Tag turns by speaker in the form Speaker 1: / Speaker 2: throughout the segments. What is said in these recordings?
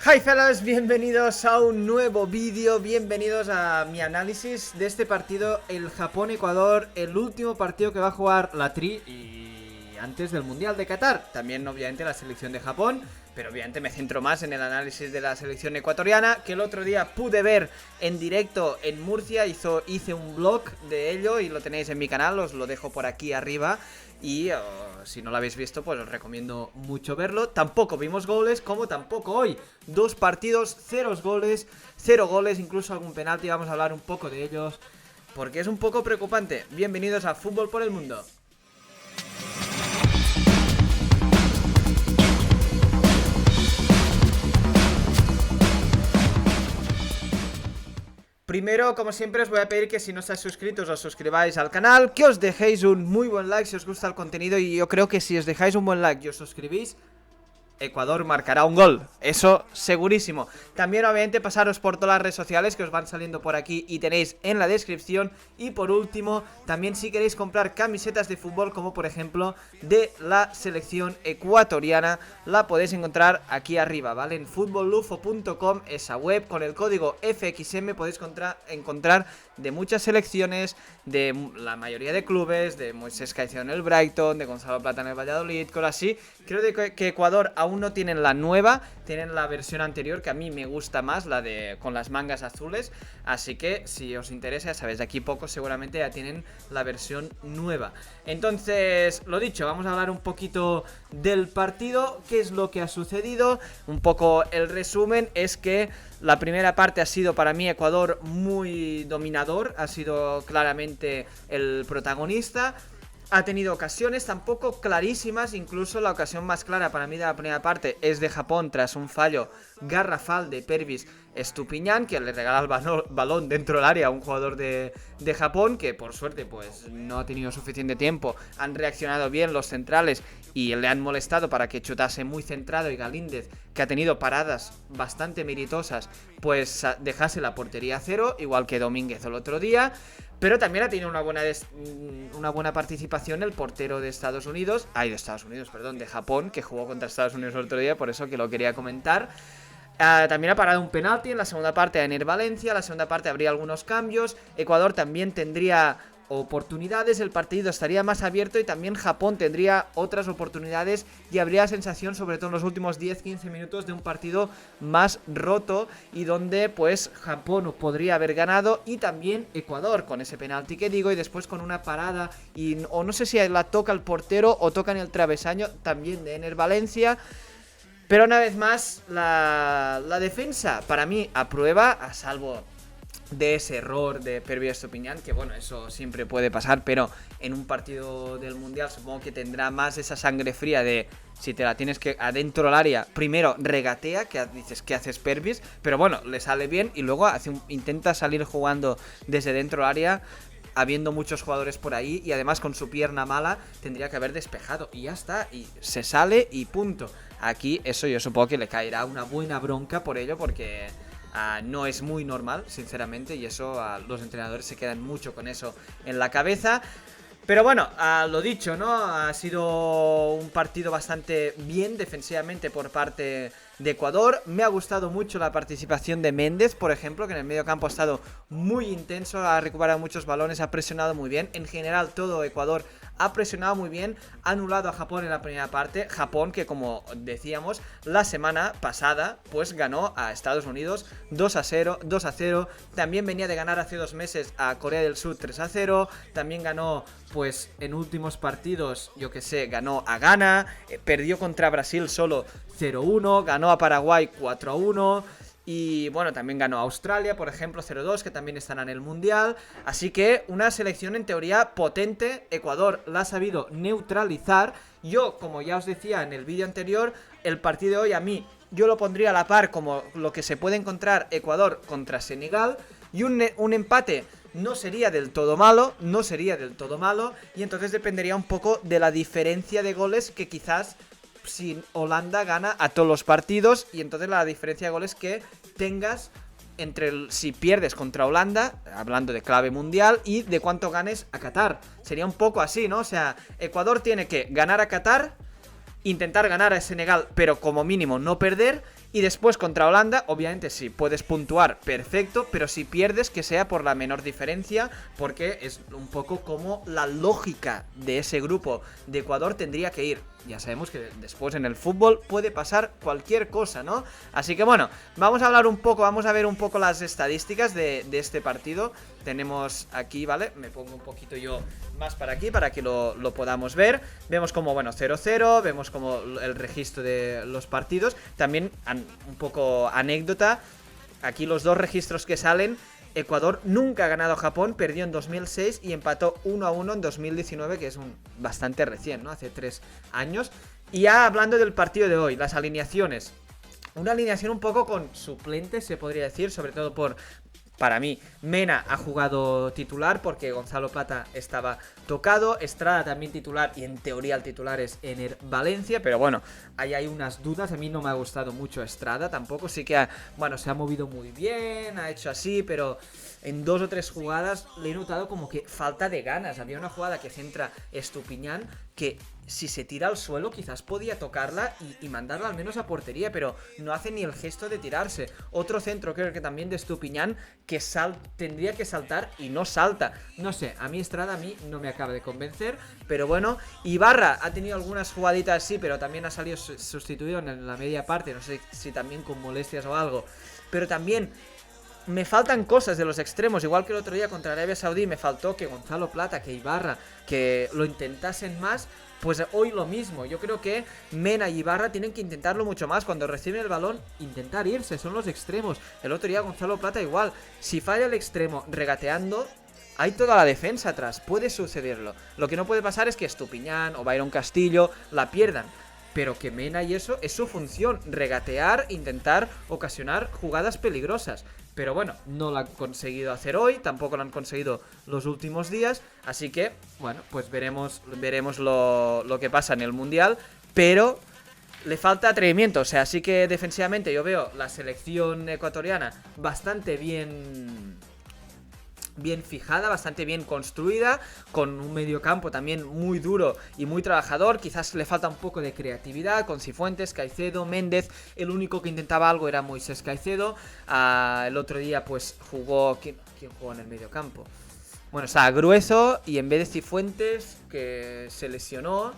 Speaker 1: Hi fellas, bienvenidos a un nuevo vídeo, bienvenidos a mi análisis de este partido, el Japón-Ecuador, el último partido que va a jugar la Tri y antes del Mundial de Qatar. También obviamente la selección de Japón, pero obviamente me centro más en el análisis de la selección ecuatoriana, que el otro día pude ver en directo en Murcia, hice un vlog de ello y lo tenéis en mi canal, os lo dejo por aquí arriba. Y si no lo habéis visto, pues os recomiendo mucho verlo. Tampoco vimos goles, como tampoco hoy. 2 partidos, 0 goles, incluso algún penalti. Vamos a hablar un poco de ellos, porque es un poco preocupante. Bienvenidos a Fútbol por el Mundo. Primero, como siempre, os voy a pedir que si no estáis suscritos os suscribáis al canal, que os dejéis un muy buen like si os gusta el contenido, y yo creo que si os dejáis un buen like y os suscribís, Ecuador marcará un gol, eso segurísimo. También obviamente pasaros por todas las redes sociales que os van saliendo por aquí y tenéis en la descripción. Y por último, también si queréis comprar camisetas de fútbol, como por ejemplo de la selección ecuatoriana, la podéis encontrar aquí arriba, ¿vale? En futbollufo.com, esa web, con el código FXM podéis encontrar de muchas selecciones, de la mayoría de clubes, de Moisés Caicedo en el Brighton, de Gonzalo Plata en el Valladolid, cosas así. Creo que Ecuador aún no tienen la nueva, tienen la versión anterior, que a mí me gusta más, la de con las mangas azules. Así que si os interesa, ya sabéis, de aquí poco seguramente ya tienen la versión nueva. Entonces, lo dicho, vamos a hablar un poquito del partido, qué es lo que ha sucedido. Un poco el resumen es que la primera parte ha sido para mí Ecuador muy dominador, ha sido claramente el protagonista. Ha tenido ocasiones tampoco clarísimas, incluso la ocasión más clara para mí de la primera parte es de Japón tras un fallo garrafal de Pervis Estupiñán, que le regala el balón dentro del área a un jugador de Japón, que por suerte pues no ha tenido suficiente tiempo. Han reaccionado bien los centrales y le han molestado para que chutase muy centrado, y Galíndez, que ha tenido paradas bastante meritosas, pues dejase la portería a cero, igual que Domínguez el otro día. Pero también ha tenido una buena participación el portero de de Japón, que jugó contra Estados Unidos el otro día, por eso que lo quería comentar. También ha parado un penalti en la segunda parte a Ener Valencia. En la segunda parte habría algunos cambios. Ecuador también tendría oportunidades, el partido estaría más abierto y también Japón tendría otras oportunidades, y habría sensación, sobre todo en los últimos 10-15 minutos, de un partido más roto y donde pues Japón podría haber ganado, y también Ecuador con ese penalti que digo, y después con una parada o no sé si la toca el portero o toca en el travesaño también de Ener Valencia. Pero una vez más la defensa para mí aprueba, a salvo de ese error de Pervis Estupiñán, que bueno, eso siempre puede pasar, pero en un partido del Mundial supongo que tendrá más esa sangre fría de si te la tienes que adentro del área, primero regatea, que dices que haces Pervis, pero bueno, le sale bien, y luego intenta salir jugando desde dentro del área, habiendo muchos jugadores por ahí, y además con su pierna mala tendría que haber despejado, y ya está, y se sale y punto. Aquí eso yo supongo que le caerá una buena bronca por ello, porque no es muy normal, sinceramente, y eso los entrenadores se quedan mucho con eso en la cabeza. Pero bueno, lo dicho, ¿no? Ha sido un partido bastante bien defensivamente por parte de Ecuador. Me ha gustado mucho la participación de Méndez, por ejemplo, que en el medio campo ha estado muy intenso, ha recuperado muchos balones, ha presionado muy bien. En general, todo Ecuador ha presionado muy bien, ha anulado a Japón en la primera parte. Japón, que como decíamos, la semana pasada pues ganó a Estados Unidos 2-0. También venía de ganar hace 2 meses a Corea del Sur 3-0. También ganó pues en últimos partidos, yo que sé, ganó a Ghana, perdió contra Brasil solo 0-1, ganó a Paraguay 4-1. Y bueno, también ganó a Australia, por ejemplo, 0-2, que también están en el Mundial. Así que una selección en teoría potente. Ecuador la ha sabido neutralizar. Yo, como ya os decía en el vídeo anterior, el partido de hoy yo lo pondría a la par como lo que se puede encontrar Ecuador contra Senegal. Y un empate no sería del todo malo, y entonces dependería un poco de la diferencia de goles, que quizás si Holanda gana a todos los partidos, y entonces la diferencia de goles que tengas si pierdes contra Holanda, hablando de clave mundial, y de cuánto ganes a Qatar. Sería un poco así, ¿no? O sea, Ecuador tiene que ganar a Qatar, intentar ganar a Senegal, pero como mínimo no perder, Y después contra Holanda, obviamente si puedes puntuar, perfecto, pero si pierdes, que sea por la menor diferencia, porque es un poco como la lógica de ese grupo de Ecuador tendría que ir. Ya sabemos que después en el fútbol puede pasar cualquier cosa, ¿no? Así que bueno, vamos a hablar un poco, vamos a ver un poco las estadísticas de este partido. Tenemos aquí, ¿vale? Me pongo un poquito yo más para aquí para que lo podamos ver. Vemos como, bueno, 0-0, vemos como el registro de los partidos. También un poco anécdota, aquí los dos registros que salen. Ecuador nunca ha ganado a Japón, perdió en 2006 y empató 1-1 en 2019, que es bastante recién, ¿no? Hace 3 años. Y ya hablando del partido de hoy, las alineaciones. Una alineación un poco con suplentes, se podría decir, sobre todo para mí, Mena ha jugado titular porque Gonzalo Plata estaba tocado, Estrada también titular y en teoría el titular es Ener Valencia, pero bueno, ahí hay unas dudas, a mí no me ha gustado mucho Estrada tampoco, sí que se ha movido muy bien, ha hecho así, pero en 2 o 3 jugadas le he notado como que falta de ganas. Había una jugada que centra Estupiñán que si se tira al suelo quizás podía tocarla y mandarla al menos a portería, pero no hace ni el gesto de tirarse. Otro centro creo que también de Estupiñán que tendría que saltar y no salta. No sé, a mí Estrada no me acaba de convencer, pero bueno, Ibarra ha tenido algunas jugaditas sí, pero también ha salido sustituido en la media parte, no sé si también con molestias o algo, pero también me faltan cosas de los extremos, igual que el otro día contra Arabia Saudí me faltó que Gonzalo Plata, que Ibarra, que lo intentasen más. Pues hoy lo mismo, yo creo que Mena y Ibarra tienen que intentarlo mucho más. Cuando reciben el balón, intentar irse, son los extremos. El otro día Gonzalo Plata igual, si falla el extremo regateando, hay toda la defensa atrás, puede sucederlo. Lo que no puede pasar es que Estupiñán o Byron Castillo la pierdan. Pero que Mena y eso es su función, regatear, intentar ocasionar jugadas peligrosas. Pero bueno, no lo han conseguido hacer hoy, tampoco lo han conseguido los últimos días. Así que, bueno, pues veremos lo que pasa en el Mundial. Pero le falta atrevimiento, o sea, sí que defensivamente yo veo la selección ecuatoriana bastante bien fijada, bastante bien construida, con un mediocampo también muy duro y muy trabajador. Quizás le falta un poco de creatividad con Cifuentes, Caicedo, Méndez. El único que intentaba algo era Moisés Caicedo. El otro día pues jugó... ¿Quién jugó en el mediocampo? Bueno, o sea, Gruezo, y en vez de Cifuentes, que se lesionó,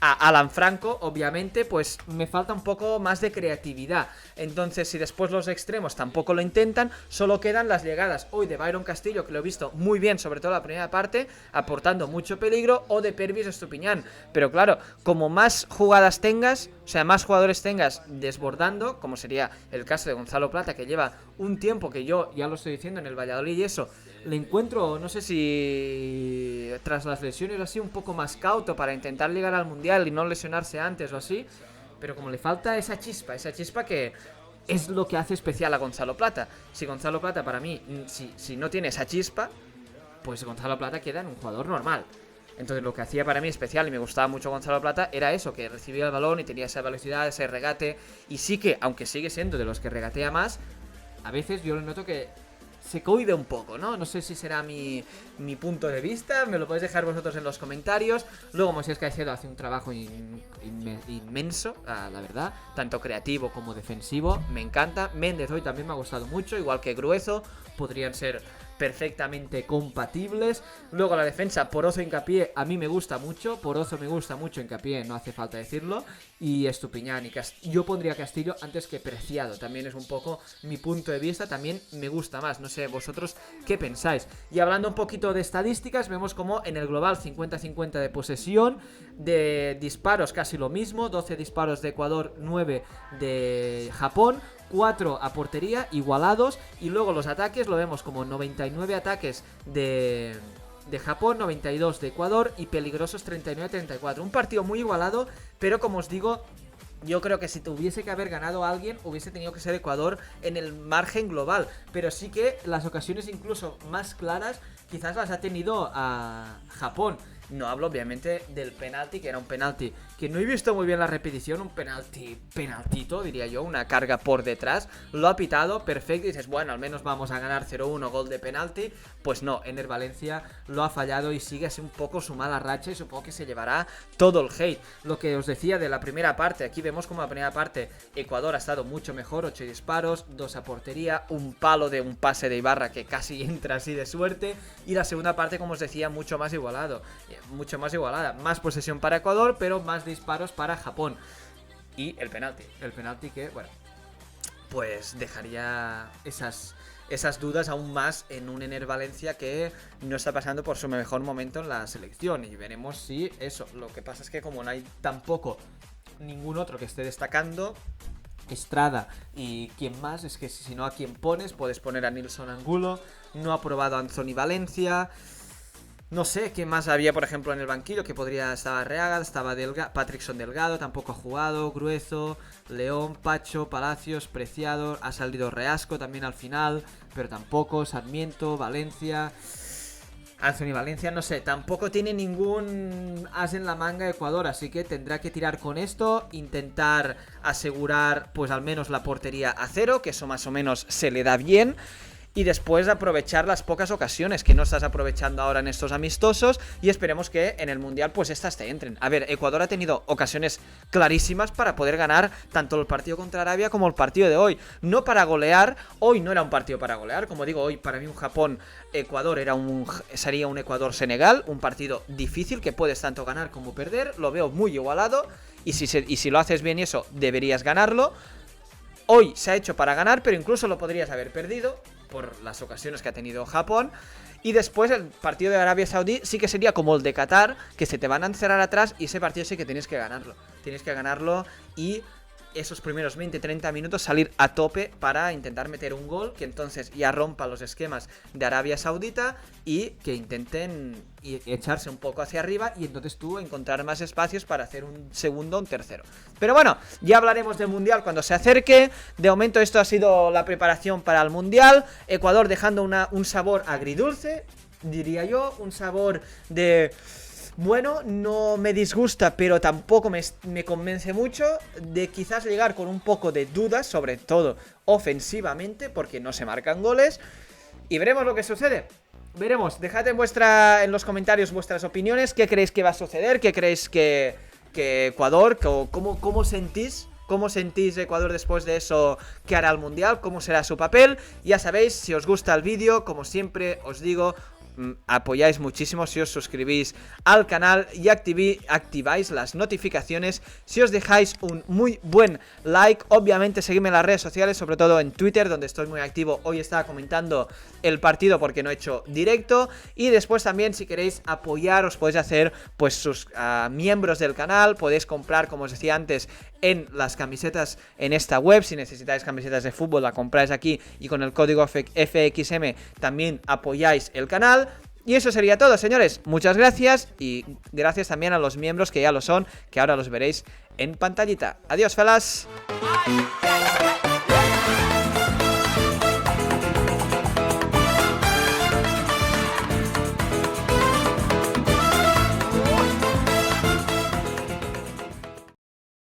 Speaker 1: a Alan Franco, obviamente, pues me falta un poco más de creatividad. Entonces, si después los extremos tampoco lo intentan, solo quedan las llegadas hoy de Byron Castillo, que lo he visto muy bien, sobre todo la primera parte, aportando mucho peligro, o de Pervis Estupiñán. Pero claro, como más jugadas tengas, o sea, más jugadores tengas desbordando, como sería el caso de Gonzalo Plata, que lleva un tiempo que yo, ya lo estoy diciendo, en el Valladolid y eso, le encuentro, no sé si tras las lesiones así, un poco más cauto para intentar llegar al Mundial y no lesionarse antes o así, pero como le falta esa chispa que es lo que hace especial a Gonzalo Plata. Si Gonzalo Plata, para mí, si no tiene esa chispa, pues Gonzalo Plata queda en un jugador normal. Entonces lo que hacía para mí especial y me gustaba mucho Gonzalo Plata era eso, que recibía el balón y tenía esa velocidad, ese regate, y sí que, aunque sigue siendo de los que regatea más, a veces yo lo noto que se cohíbe un poco, ¿no? No sé si será mi punto de vista, me lo podéis dejar vosotros en los comentarios. Luego Moisés Caicedo hace un trabajo inmenso, la verdad, tanto creativo como defensivo, me encanta. Méndez hoy también me ha gustado mucho, igual que Gruezo, podrían ser perfectamente compatibles. Luego la defensa, Porozo, Hincapié, a mí me gusta mucho. Porozo me gusta mucho, Hincapié no hace falta decirlo. Y Estupiñán y yo pondría Castillo antes que Preciado. También es un poco mi punto de vista, también me gusta más. No sé vosotros qué pensáis. Y hablando un poquito de estadísticas, vemos como en el global 50-50 de posesión, de disparos casi lo mismo, 12 disparos de Ecuador, 9 de Japón, 4 a portería, igualados. Y luego los ataques lo vemos como 99 ataques de Japón, 92 de Ecuador y peligrosos 39-34. Un partido muy igualado, pero como os digo, yo creo que si tuviese que haber ganado a alguien, hubiese tenido que ser Ecuador en el margen global. Pero sí que las ocasiones incluso más claras quizás las ha tenido a Japón. No hablo obviamente del penalti, que era un penalti que no he visto muy bien la repetición, un penaltito, diría yo, una carga por detrás, lo ha pitado, perfecto, y dices, bueno, al menos vamos a ganar 0-1, gol de penalti. Pues no, Ener Valencia lo ha fallado y sigue así un poco su mala racha y supongo que se llevará todo el hate. Lo que os decía de la primera parte, aquí vemos como la primera parte Ecuador ha estado mucho mejor, 8 disparos, 2 a portería, un palo de un pase de Ibarra que casi entra así de suerte, y la segunda parte, como os decía, mucho más igualada, más posesión para Ecuador, pero más disparos para Japón. Y el penalti que, bueno, pues dejaría esas dudas aún más en un Ener Valencia que no está pasando por su mejor momento en la selección, y veremos si eso. Lo que pasa es que como no hay tampoco ningún otro que esté destacando, Estrada y quien más, es que si no, a quien pones, puedes poner a Nilson Angulo, no ha probado a Anthony Valencia. No sé qué más había, por ejemplo, en el banquillo, que podría... Estaba Reaga, estaba Patrickson Delgado, tampoco ha jugado, Gruezo, León, Pacho, Palacios, Preciado, ha salido Reasco también al final, pero tampoco, Sarmiento, Valencia... Anthony Valencia, no sé, tampoco tiene ningún as en la manga Ecuador, así que tendrá que tirar con esto, intentar asegurar pues al menos la portería a 0, que eso más o menos se le da bien, y después aprovechar las pocas ocasiones que no estás aprovechando ahora en estos amistosos, y esperemos que en el Mundial pues estas te entren. A ver, Ecuador ha tenido ocasiones clarísimas para poder ganar tanto el partido contra Arabia como el partido de hoy. No para golear, hoy no era un partido para golear, como digo, hoy para mí un Japón-Ecuador sería un Ecuador-Senegal, un partido difícil que puedes tanto ganar como perder, lo veo muy igualado, y si lo haces bien y eso, deberías ganarlo. Hoy se ha hecho para ganar, pero incluso lo podrías haber perdido por las ocasiones que ha tenido Japón. Y después el partido de Arabia Saudí sí que sería como el de Qatar, que se te van a encerrar atrás, y ese partido sí que tienes que ganarlo. Tienes que ganarlo y esos primeros 20-30 minutos salir a tope para intentar meter un gol que entonces ya rompa los esquemas de Arabia Saudita y que intenten echarse un poco hacia arriba, y entonces tú encontrar más espacios para hacer un segundo o un tercero. Pero bueno, ya hablaremos del Mundial cuando se acerque. De momento esto ha sido la preparación para el Mundial. Ecuador dejando un sabor agridulce, diría yo, un sabor de... Bueno, no me disgusta, pero tampoco me convence mucho, de quizás llegar con un poco de dudas, sobre todo ofensivamente, porque no se marcan goles. Y veremos lo que sucede. Veremos, dejad en los comentarios vuestras opiniones, qué creéis que va a suceder, qué creéis que Ecuador, cómo sentís. ¿Cómo sentís Ecuador después de eso que hará el Mundial? ¿Cómo será su papel? Ya sabéis, si os gusta el vídeo, como siempre os digo, apoyáis muchísimo si os suscribís al canal y activáis las notificaciones, si os dejáis un muy buen like. Obviamente seguidme en las redes sociales, sobre todo en Twitter, donde estoy muy activo. Hoy estaba comentando el partido porque no he hecho directo, y después también, si queréis apoyar, os podéis hacer pues sus miembros del canal. Podéis comprar, como os decía antes, en las camisetas en esta web. Si necesitáis camisetas de fútbol, la compráis aquí, y con el código FXM también apoyáis el canal. Y eso sería todo, señores. Muchas gracias, y gracias también a los miembros que ya lo son, que ahora los veréis en pantallita. Adiós, felas.